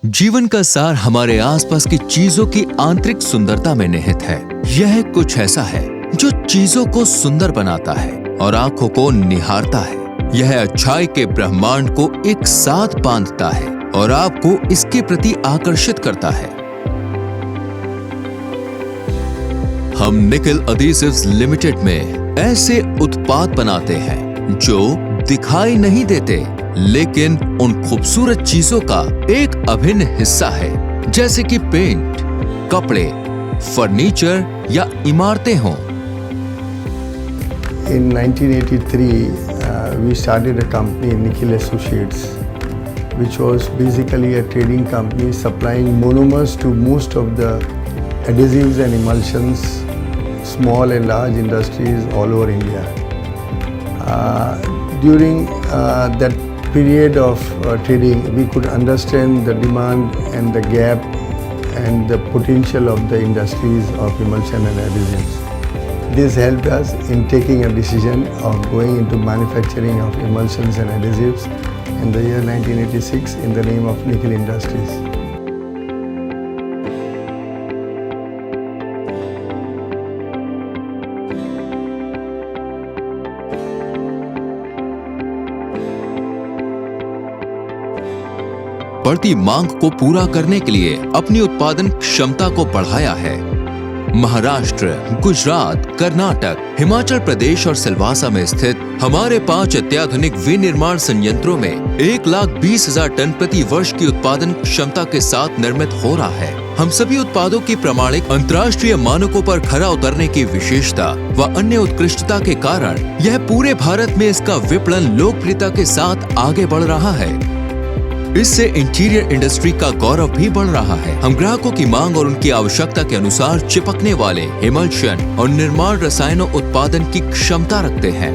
जीवन का सार हमारे आसपास की चीजों की आंतरिक सुंदरता में निहित है। यह कुछ ऐसा है जो चीजों को सुंदर बनाता है और आंखों को निहारता है। यह अच्छाई के ब्रह्मांड को एक साथ बांधता है और आपको इसके प्रति आकर्षित करता है। हम निखिल एडहेसिव्स लिमिटेड में ऐसे उत्पाद बनाते हैं जो दिखाई नहीं देते, लेकिन उन खूबसूरत चीजों का एक अभिन्न हिस्सा है, जैसे कि पेंट, कपड़े, फर्नीचर या इमारतें हों। In 1983, we started a company, Nikhil Associates, which was basically a trading company supplying monomers to most of the adhesives and emulsions, small and large industries all over India. During that period of trading, we could understand the demand and the gap and the potential of the industries of emulsion and adhesives. This helped us in taking a decision of going into manufacturing of emulsions and adhesives in the year 1986 in the name of Nikhil Industries. बढ़ती मांग को पूरा करने के लिए अपनी उत्पादन क्षमता को बढ़ाया है। महाराष्ट्र, गुजरात, कर्नाटक, हिमाचल प्रदेश और सिलवासा में स्थित हमारे 5 अत्याधुनिक विनिर्माण संयंत्रों में 1,20,000 टन प्रति वर्ष की उत्पादन क्षमता के साथ निर्मित हो रहा है। हम सभी उत्पादों की प्रमाणिक अंतर्राष्ट्रीय मानकों पर खरा उतरने की विशेषता व अन्य उत्कृष्टता के कारण यह पूरे भारत में इसका विपणन लोकप्रियता के साथ आगे बढ़ रहा है। इससे इंटीरियर इंडस्ट्री का गौरव भी बढ़ रहा है। हम ग्राहकों की मांग और उनकी आवश्यकता के अनुसार चिपकने वाले इमल्शन और निर्माण रसायनों उत्पादन की क्षमता रखते हैं।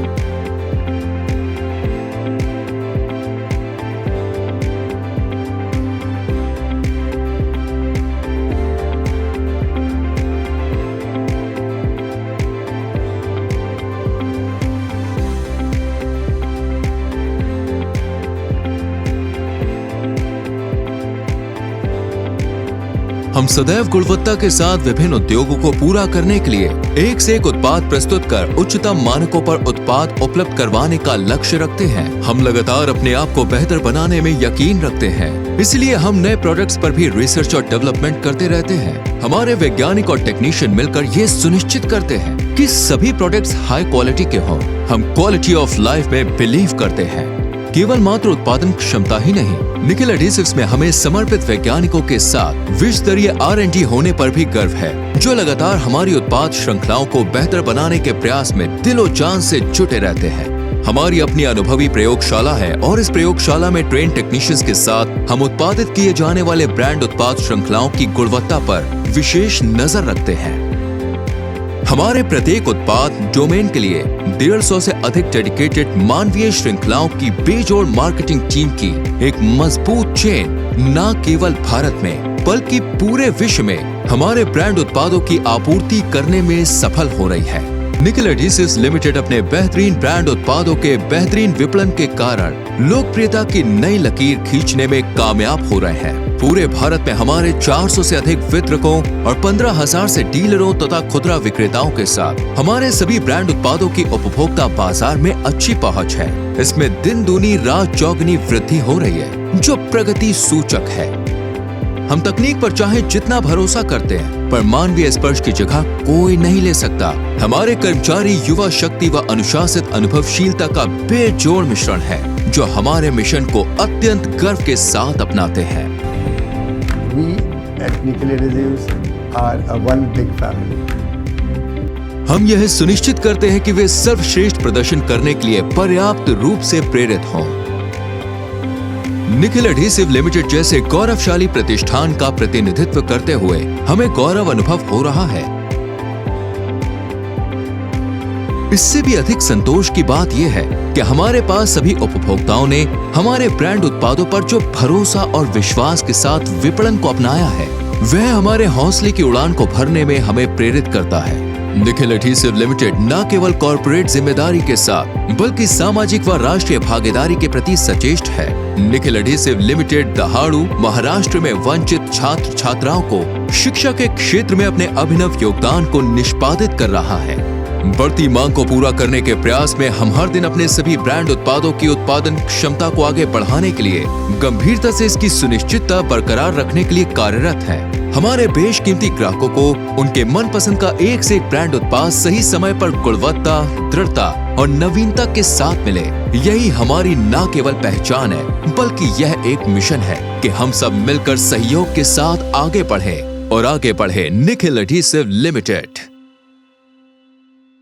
हम सदैव गुणवत्ता के साथ विभिन्न उद्योगों को पूरा करने के लिए एक से एक उत्पाद प्रस्तुत कर उच्चतम मानकों पर उत्पाद उपलब्ध करवाने का लक्ष्य रखते हैं। हम लगातार अपने आप को बेहतर बनाने में यकीन रखते हैं, इसलिए हम नए प्रोडक्ट्स पर भी रिसर्च और डेवलपमेंट करते रहते हैं। हमारे वैज्ञानिक और टेक्नीशियन मिलकर ये सुनिश्चित करते हैं कि सभी प्रोडक्ट्स हाई क्वालिटी के हों। हम क्वालिटी ऑफ लाइफ में बिलीव करते हैं। केवल मात्र उत्पादन क्षमता ही नहीं, निखिल एडहेसिव्स में हमें समर्पित वैज्ञानिकों के साथ विश्व स्तरीय R&D होने पर भी गर्व है, जो लगातार हमारी उत्पाद श्रृंखलाओं को बेहतर बनाने के प्रयास में दिलो जान से जुटे रहते हैं। हमारी अपनी अनुभवी प्रयोगशाला है और इस प्रयोगशाला में ट्रेन टेक्नीशियंस के साथ हम उत्पादित किए जाने वाले ब्रांड उत्पाद श्रृंखलाओं की गुणवत्ता पर विशेष नजर रखते हैं। हमारे प्रत्येक उत्पाद डोमेन के लिए 150 से अधिक डेडिकेटेड मानवीय श्रृंखलाओं की बेजोड़ मार्केटिंग टीम की एक मजबूत चेन न केवल भारत में बल्कि पूरे विश्व में हमारे ब्रांड उत्पादों की आपूर्ति करने में सफल हो रही है। निखिल एडहेसिव्स लिमिटेड अपने बेहतरीन ब्रांड उत्पादों के बेहतरीन विपणन के कारण लोकप्रियता की नई लकीर खींचने में कामयाब हो रहे हैं। पूरे भारत में हमारे 400 से अधिक वितरकों और 15,000 से डीलरों तथा खुदरा विक्रेताओं के साथ हमारे सभी ब्रांड उत्पादों की उपभोक्ता बाजार में अच्छी पहुंच है। इसमें दिन दूनी रात चौगुनी वृद्धि हो रही है, जो प्रगति सूचक है। हम तकनीक पर चाहे जितना भरोसा करते हैं, पर मानवीय स्पर्श की जगह कोई नहीं ले सकता। हमारे कर्मचारी युवा शक्ति व अनुशासित अनुभवशीलता का बेजोड़ मिश्रण है, जो हमारे मिशन को अत्यंत गर्व के साथ अपनाते हैं। We at Nikhil Adhesives are a one big family. हम यह सुनिश्चित करते हैं कि वे सर्वश्रेष्ठ प्रदर्शन करने के लिए पर्याप्त रूप से प्रेरित हों। निखिल एडहेसिव लिमिटेड जैसे गौरवशाली प्रतिष्ठान का प्रतिनिधित्व करते हुए हमें गौरव अनुभव हो रहा है। इससे भी अधिक संतोष की बात यह है कि हमारे पास सभी उपभोक्ताओं ने हमारे ब्रांड उत्पादों पर जो भरोसा और विश्वास के साथ विपणन को अपनाया है, वह हमारे हौसले की उड़ान को भरने में हमें प्रेरित करता है। निखिल एडहेसिव लिमिटेड न केवल कॉर्पोरेट जिम्मेदारी के साथ बल्कि सामाजिक व राष्ट्रीय भागीदारी के प्रति सचेष्ट है। निखिल एडहेसिव लिमिटेड दहाड़ू महाराष्ट्र में वंचित छात्र छात्राओं को शिक्षा के क्षेत्र में अपने अभिनव योगदान को निष्पादित कर रहा है। बढ़ती मांग को पूरा करने के प्रयास में हम हर दिन अपने सभी ब्रांड उत्पादों की उत्पादन क्षमता को आगे बढ़ाने के लिए गंभीरता से इसकी सुनिश्चितता बरकरार रखने के लिए कार्यरत हैं। हमारे बेशकीमती ग्राहकों को उनके मनपसंद का एक से एक ब्रांड उत्पाद सही समय पर गुणवत्ता, दृढ़ता और नवीनता के साथ मिले, यही हमारी न केवल पहचान है बल्कि यह एक मिशन है कि हम सब मिलकर सहयोग के साथ आगे बढ़े और आगे बढ़े। Nikhil adhesive limited.